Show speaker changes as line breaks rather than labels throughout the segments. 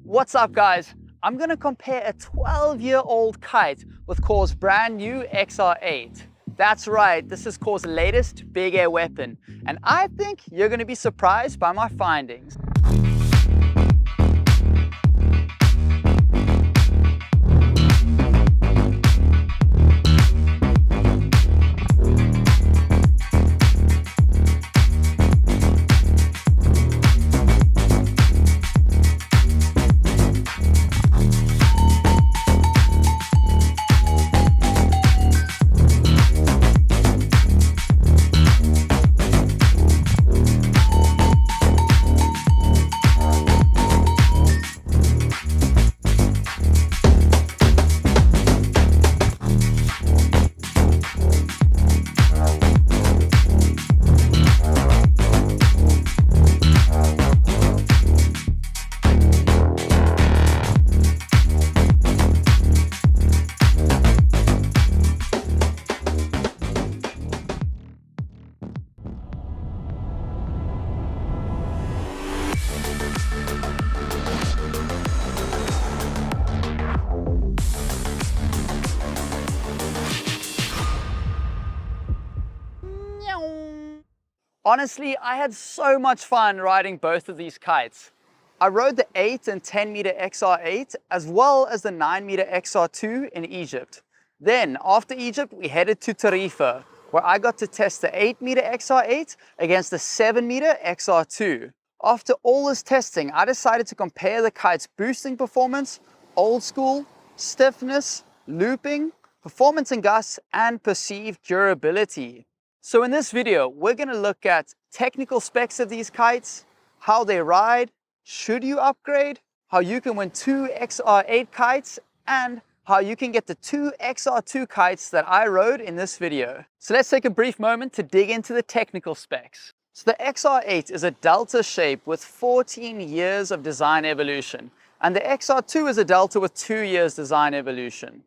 What's up guys? I'm gonna compare a 12-year-old kite with Core's brand new XR8. That's right, this is Core's latest big air weapon, and I think you're gonna be surprised by my findings. Honestly, I had so much fun riding both of these kites. I rode the 8 and 10 meter XR8 as well as the 9 meter XR2 in Egypt. Then after Egypt, we headed to Tarifa, where I got to test the 8 meter XR8 against the 7 meter XR2. After all this testing, I decided to compare the kite's boosting performance, old school, stiffness, looping, performance in gusts, and perceived durability. So in this video, we're going to look at technical specs of these kites, how they ride, should you upgrade, how you can win 2 XR8 kites, and how you can get the 2 XR2 kites that I rode in this video. So let's take a brief moment to dig into the technical specs. So the XR8 is a delta shape with 14 years of design evolution, and the XR2 is a delta with 2 years design evolution.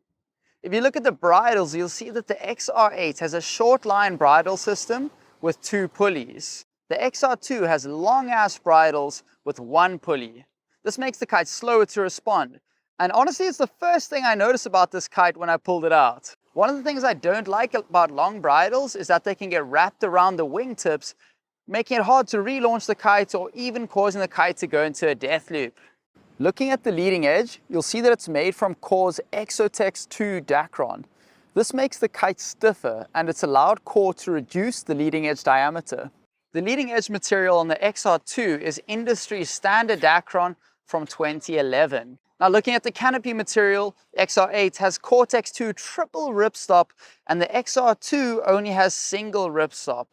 If you look at the bridles, you'll see that the XR8 has a short line bridle system with 2 pulleys. The XR2 has long ass bridles with 1 pulley. This makes the kite slower to respond. And honestly, it's the first thing I noticed about this kite when I pulled it out. One of the things I don't like about long bridles is that they can get wrapped around the wingtips, making it hard to relaunch the kite or even causing the kite to go into a death loop. Looking at the leading edge, you'll see that it's made from Core's Exotex 2 Dacron. This makes the kite stiffer, and it's allowed Core to reduce the leading edge diameter. The leading edge material on the XR2 is industry standard Dacron from 2011. Now looking at the canopy material, XR8 has Cortex 2 triple ripstop, and the XR2 only has single ripstop.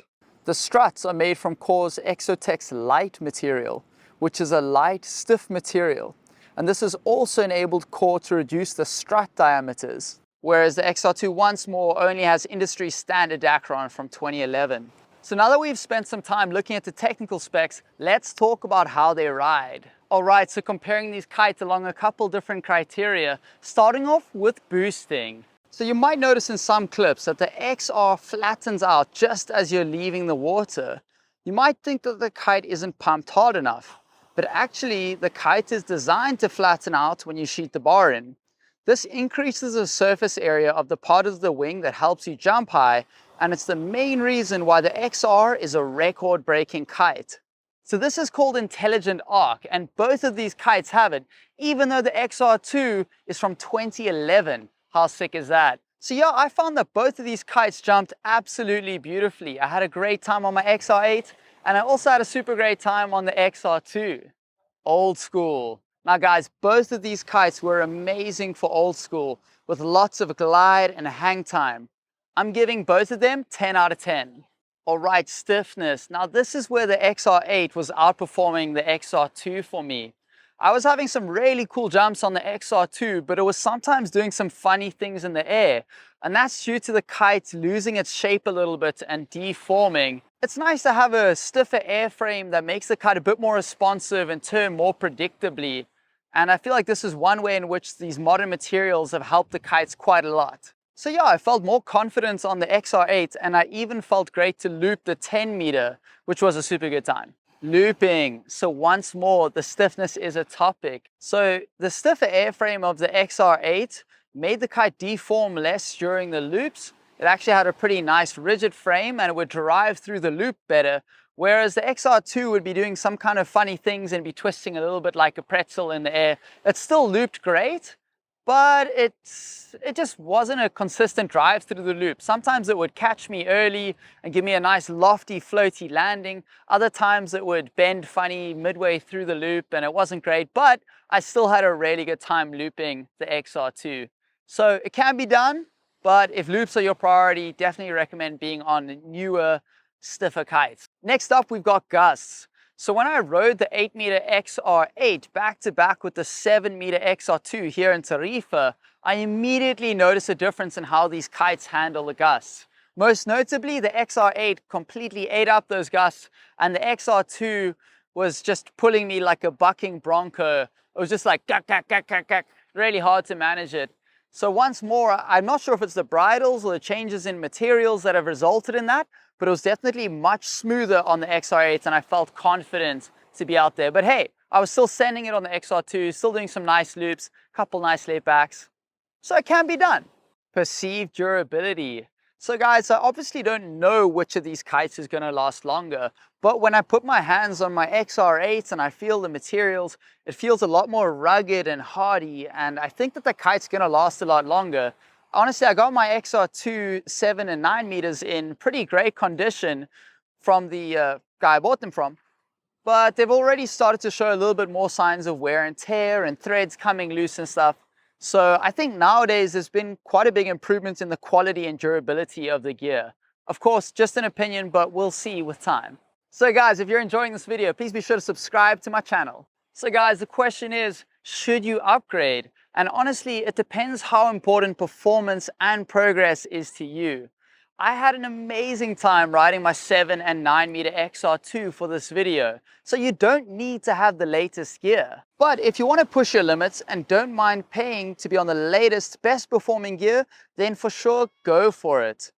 The struts are made from Core's Exotex light material, which is a light, stiff material. And this has also enabled Core to reduce the strut diameters, whereas the XR2 once more only has industry standard Dacron from 2011. So now that we've spent some time looking at the technical specs, let's talk about how they ride. Alright, so comparing these kites along a couple different criteria, starting off with boosting. So you might notice in some clips that the XR flattens out just as you're leaving the water. You might think that the kite isn't pumped hard enough, but actually the kite is designed to flatten out when you sheet the bar in. This increases the surface area of the part of the wing that helps you jump high, and it's the main reason why the XR is a record-breaking kite. So this is called intelligent arc, and both of these kites have it, even though the XR2 is from 2011. How sick is that? So yeah, I found that both of these kites jumped absolutely beautifully. I had a great time on my XR8, and I also had a super great time on the XR2. Old school. Now guys, both of these kites were amazing for old school, with lots of glide and hang time. I'm giving both of them 10 out of 10. Alright, stiffness. Now this is where the XR8 was outperforming the XR2 for me. I was having some really cool jumps on the XR2, but it was sometimes doing some funny things in the air. And that's due to the kite losing its shape a little bit and deforming. It's nice to have a stiffer airframe that makes the kite a bit more responsive and turn more predictably. And I feel like this is one way in which these modern materials have helped the kites quite a lot. So yeah, I felt more confidence on the XR8, and I even felt great to loop the 10 meter, which was a super good time. Looping. So once more, the stiffness is a topic. So the stiffer airframe of the XR8 made the kite deform less during the loops. It actually had a pretty nice rigid frame and it would drive through the loop better. Whereas the XR2 would be doing some kind of funny things and be twisting a little bit like a pretzel in the air. It still looped great, but it just wasn't a consistent drive through the loop. Sometimes it would catch me early and give me a nice lofty floaty landing. Other times it would bend funny midway through the loop and it wasn't great, but I still had a really good time looping the XR2. So it can be done, but if loops are your priority, definitely recommend being on newer, stiffer kites. Next up, we've got gusts. So when I rode the 8-meter XR8 back to back with the 7-meter XR2 here in Tarifa, I immediately noticed a difference in how these kites handle the gusts. Most notably, the XR8 completely ate up those gusts, and the XR2 was just pulling me like a bucking bronco. It was just like gak, gak, gak, gak, gak. Really hard to manage it. So once more, I'm not sure if it's the bridles or the changes in materials that have resulted in that, but it was definitely much smoother on the XR8 and I felt confident to be out there. But hey, I was still sending it on the XR2, still doing some nice loops, couple nice laybacks. So it can be done. Perceived durability. So guys, I obviously don't know which of these kites is going to last longer, but when I put my hands on my XR8 and I feel the materials, it feels a lot more rugged and hardy, and I think that the kite's going to last a lot longer. Honestly, I got my XR2 7 and 9 meters in pretty great condition from the guy I bought them from, but they've already started to show a little bit more signs of wear and tear and threads coming loose and stuff. So I think nowadays there's been quite a big improvement in the quality and durability of the gear. Of course, just an opinion, but we'll see with time. So guys, if you're enjoying this video, please be sure to subscribe to my channel. So guys, the question is, should you upgrade? And honestly, it depends how important performance and progress is to you. I had an amazing time riding my 7 and 9 meter XR2 for this video, so you don't need to have the latest gear. But if you want to push your limits and don't mind paying to be on the latest, best performing gear, then for sure go for it.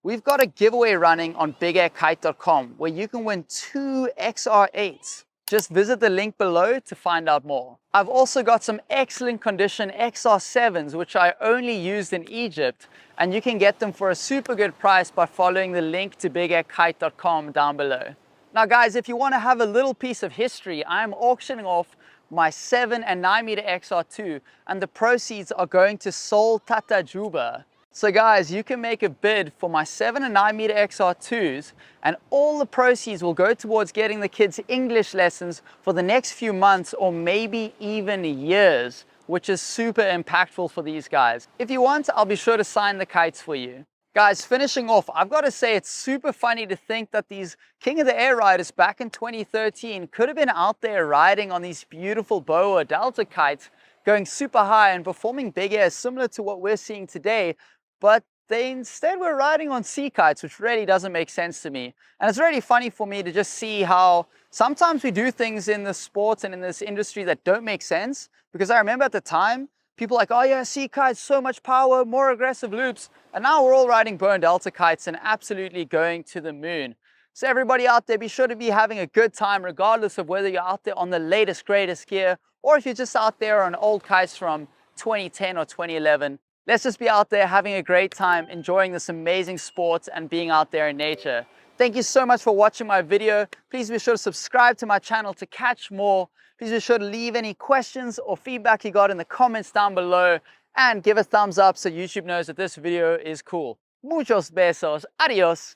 We've got a giveaway running on bigairkite.com where you can win 2 XR8s. Just visit the link below to find out more. I've also got some excellent condition XR7s which I only used in Egypt, and you can get them for a super good price by following the link to bigairkite.com down below. Now guys, if you want to have a little piece of history, I'm auctioning off my 7 and 9 meter XR2 and the proceeds are going to Sol Tata Juba. So guys, you can make a bid for my 7 and 9 meter XR2s and all the proceeds will go towards getting the kids English lessons for the next few months or maybe even years, which is super impactful for these guys. If you want, I'll be sure to sign the kites for you. Guys, finishing off, I've got to say it's super funny to think that these King of the Air riders back in 2013 could have been out there riding on these beautiful boa delta kites, going super high and performing big airs similar to what we're seeing today, but they instead were riding on sea kites, which really doesn't make sense to me. And it's really funny for me to just see how sometimes we do things in the sports and in this industry that don't make sense, because I remember at the time, people like, oh yeah, sea kites, so much power, more aggressive loops. And now we're all riding boa delta kites and absolutely going to the moon. So everybody out there, be sure to be having a good time, regardless of whether you're out there on the latest, greatest gear, or if you're just out there on old kites from 2010 or 2011. Let's just be out there having a great time, enjoying this amazing sport and being out there in nature. Thank you so much for watching my video. Please be sure to subscribe to my channel to catch more. Please be sure to leave any questions or feedback you got in the comments down below and give a thumbs up so YouTube knows that this video is cool. Muchos besos. Adios.